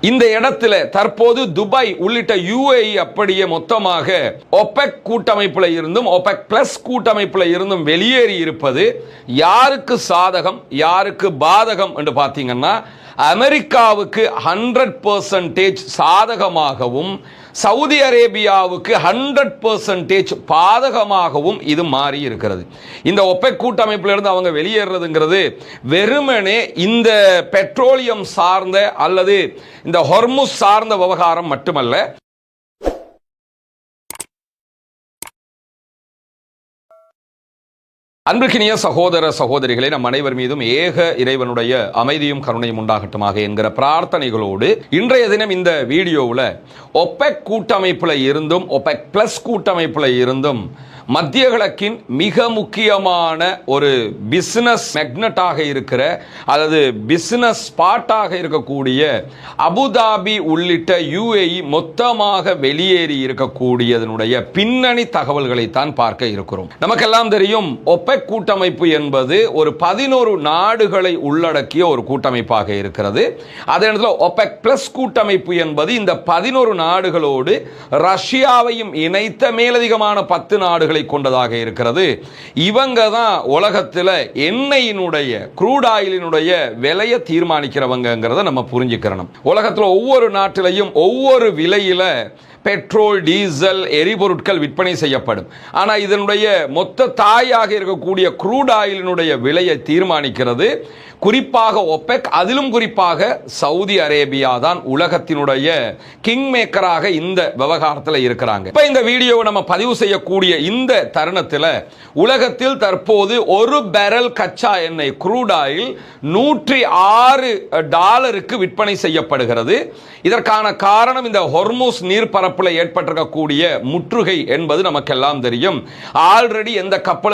இந்த இடத்துல தற்போது துபாய் உள்ளிட்ட UAE அப்படியே மொத்தமாக ஒபெக் கூட்டமைப்புல இருந்தும் ஒபெக் பிளஸ் கூட்டமைப்புல இருந்தும் வெளியேறி இருப்பது யாருக்கு சாதகம் யாருக்கு பாதகம் என்று பார்த்தீங்கன்னா அமெரிக்காவுக்கு 100% சாதகமாகவும் சவுதி அரேபியாவுக்கு 100% பாதகமாகவும் இது மாறி இருக்கிறது. இந்த ஒபெக் கூட்டமைப்பிலிருந்து அவங்க வெளியேறதுங்கிறது வெறுமனே இந்த பெட்ரோலியம் சார்ந்த அல்லது இந்த ஹொர்முஸ் சார்ந்த விவகாரம் மட்டுமல்ல. அன்புக்கினிய சகோதர சகோதரிகளை நம் அனைவர் மீதும் ஏக இறைவனுடைய அமைதியும் கருணையும் உண்டாகட்டுமாக என்கிற பிரார்த்தனைகளோடு இன்றைய தினம் இந்த வீடியோவில் ஒபெக் கூட்டமைப்புல இருந்தும் ஒபெக் பிளஸ் கூட்டமைப்புல இருந்தும் மத்திய கிழக்கின் மிக முக்கியமான ஒரு பிசினஸ் மேக்னட்டாக இருக்கிற அல்லது பிசினஸ் ஸ்பாட்டாக இருக்கக்கூடிய அபுதாபி உள்ளிட்ட UAE மொத்தமாக வெளியேறி இருக்கக்கூடியதனுடைய பின்னணி தகவல்களை தான் பார்க்க இருக்கிறோம். நமக்கெல்லாம் தெரியும் ஒபெக் கூட்டமைப்பு என்பது ஒரு 11 நாடுகளை உள்ளடக்கிய ஒரு கூட்டமைப்பாக இருக்கிறது. அதே நேரத்தில் ஒபெக் பிளஸ் கூட்டமைப்பு என்பது இந்த 11 நாடுகளோடு ரஷ்யாவையும் இணைத்த மேலதிகமான 10 நாடுகள் கொண்டதாக இருக்கிறது. இவங்க தான் உலகத்தில் எண்ணெயினுடைய க்ரூட் ஆயிலினுடைய விலையை தீர்மானிக்கிறவங்கிறத நம்ம புரிஞ்சுக்கிறோம். உலகத்தில் ஒவ்வொரு நாட்டிலையும் ஒவ்வொரு விலையில பெட்ரோல் டீசல் எரிபொருட்கள் விற்பனை செய்யப்படும். ஆனால் இதனுடைய மொத்த தாயாக இருக்கக்கூடிய க்ரூட் ஆயிலினுடைய விலையை தீர்மானிக்கிறது குறிப்பாக ஒபெக், அதிலும் குறிப்பாக சவுதி அரேபியா தான் உலகத்தினுடைய கிங் மேக்கராக இந்த விவகாரத்தில் இருக்கிறாங்க. இப்ப இந்த வீடியோவை நம்ம பதிவு செய்யக்கூடிய இந்த தருணத்தில் உலகத்தில் தற்போது ஒரு பேரல் கச்சா எண்ணெய் க்ரூட் ஆயில் $106 விற்பனை செய்யப்படுகிறது. இதற்கான காரணம் இந்த ஹொர்முஸ் நீர்ப்பரப்பில் ஏற்பட்டிருக்கக்கூடிய முற்றுகை என்பது நமக்கெல்லாம் தெரியும். ஆல்ரெடி எந்த கப்பல்